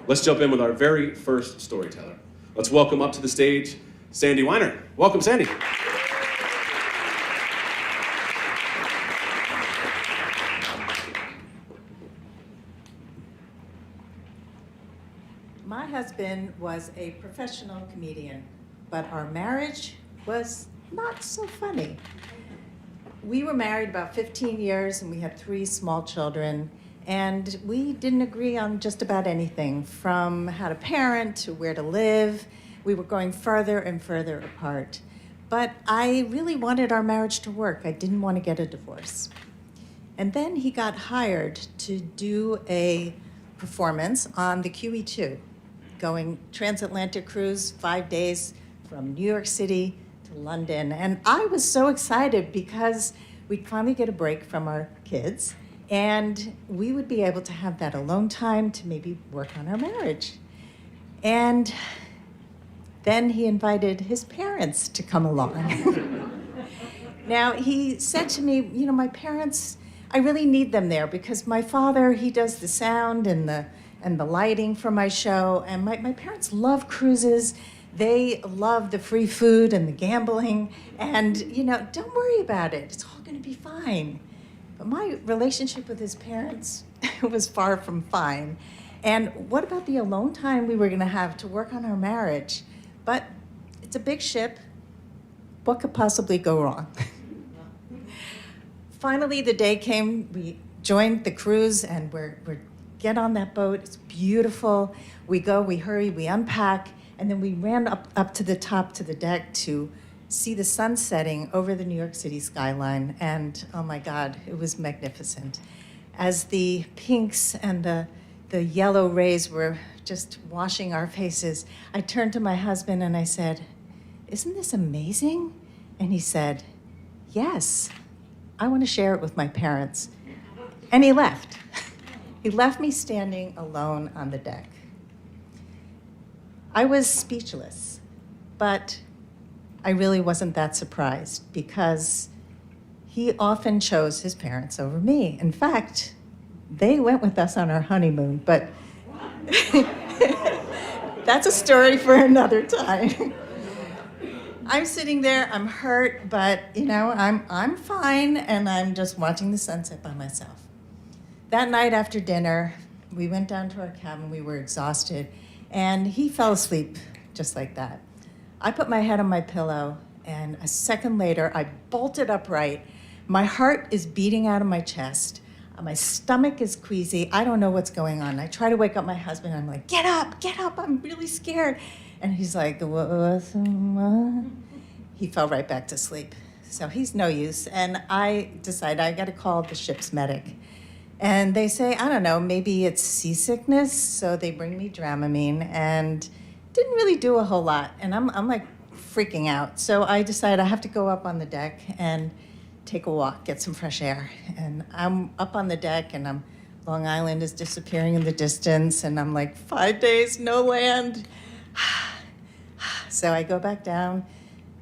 Let's jump in with our very first storyteller. Let's welcome up to the stage, Sandy Weiner. Welcome, Sandy. My husband was a professional comedian, but our marriage was not so funny. We were married about 15 years and we had 3 small children, and we didn't agree on just about anything, from how to parent to where to live. We were going further and further apart. But I really wanted our marriage to work. I didn't want to get a divorce. And then he got hired to do a performance on the QE2, going transatlantic cruise, 5 days from New York City to London. And I was so excited because we'd finally get a break from our kids and we would be able to have that alone time to maybe work on our marriage. And then he invited his parents to come along. Now, he said to me, you know, my parents, I really need them there because my father, he does the sound and the lighting for my show, and my parents love cruises. They love the free food and the gambling, and, you know, don't worry about it. It's all going to be fine. But my relationship with his parents was far from fine. And what about the alone time we were going to have to work on our marriage? But it's a big ship. What could possibly go wrong? Finally, the day came. We joined the cruise, and we're get on that boat. It's beautiful. We go, we hurry, we unpack, and then we ran up to the top, to the deck, to see the sun setting over the New York City skyline. And oh my God, it was magnificent. As the pinks and the yellow rays were just washing our faces, I turned to my husband and I said, "Isn't this amazing?" And he said, "Yes, I want to share it with my parents." And he left. He left me standing alone on the deck. I was speechless, but I really wasn't that surprised because he often chose his parents over me. In fact, they went with us on our honeymoon, but that's a story for another time. I'm sitting there, I'm hurt, but you know, I'm fine, and I'm just watching the sunset by myself. That night after dinner, we went down to our cabin, we were exhausted, and he fell asleep just like that. I put my head on my pillow, and a second later, I bolted upright. My heart is beating out of my chest. My stomach is queasy. I don't know what's going on. I try to wake up my husband. I'm like, get up, I'm really scared. And he's like, what? He fell right back to sleep. So he's no use. And I decide I got to call the ship's medic. And they say, I don't know, maybe it's seasickness. So they bring me Dramamine, and didn't really do a whole lot. And I'm like freaking out. So I decide I have to go up on the deck and take a walk, get some fresh air. And I'm up on the deck, and Long Island is disappearing in the distance, and I'm like, 5 days, no land. So I go back down,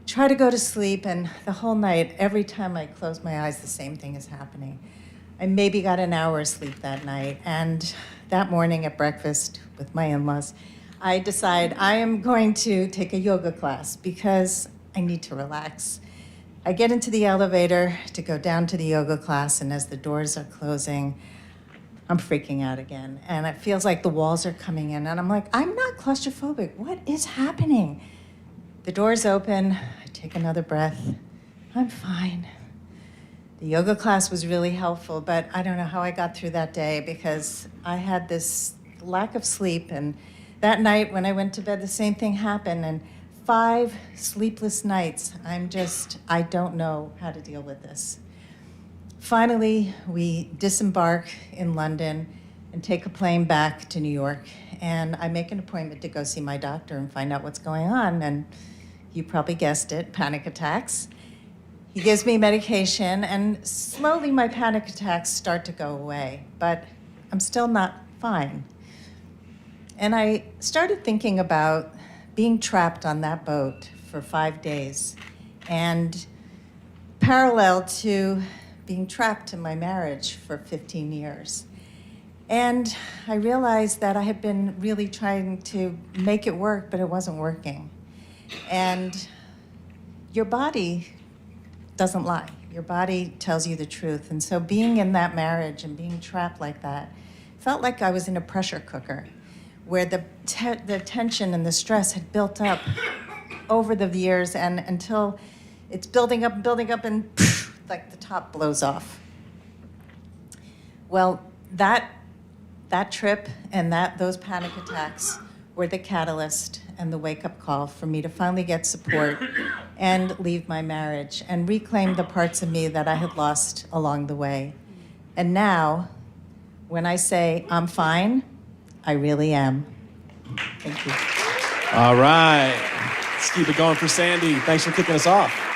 try to go to sleep, and the whole night, every time I close my eyes, the same thing is happening. I maybe got an hour's sleep that night, and that morning at breakfast with my in-laws, I decide I am going to take a yoga class because I need to relax. I get into the elevator to go down to the yoga class, and as the doors are closing, I'm freaking out again. And it feels like the walls are coming in, and I'm like, I'm not claustrophobic. What is happening? The doors open, I take another breath. I'm fine. The yoga class was really helpful, but I don't know how I got through that day because I had this lack of sleep, and that night when I went to bed, the same thing happened, and 5 sleepless nights. I don't know how to deal with this. Finally, we disembark in London and take a plane back to New York, and I make an appointment to go see my doctor and find out what's going on, and you probably guessed it, panic attacks. He gives me medication, and slowly my panic attacks start to go away, but I'm still not fine. And I started thinking about being trapped on that boat for 5 days, and parallel to being trapped in my marriage for 15 years. And I realized that I had been really trying to make it work, but it wasn't working. And your body doesn't lie. Your body tells you the truth. And so being in that marriage and being trapped like that felt like I was in a pressure cooker where the tension and the stress had built up over the years and until it's building up, and like the top blows off. Well, that trip and those panic attacks were the catalyst and the wake-up call for me to finally get support and leave my marriage and reclaim the parts of me that I had lost along the way. And now, when I say I'm fine, I really am. Thank you. All right. Let's keep it going for Sandy. Thanks for kicking us off.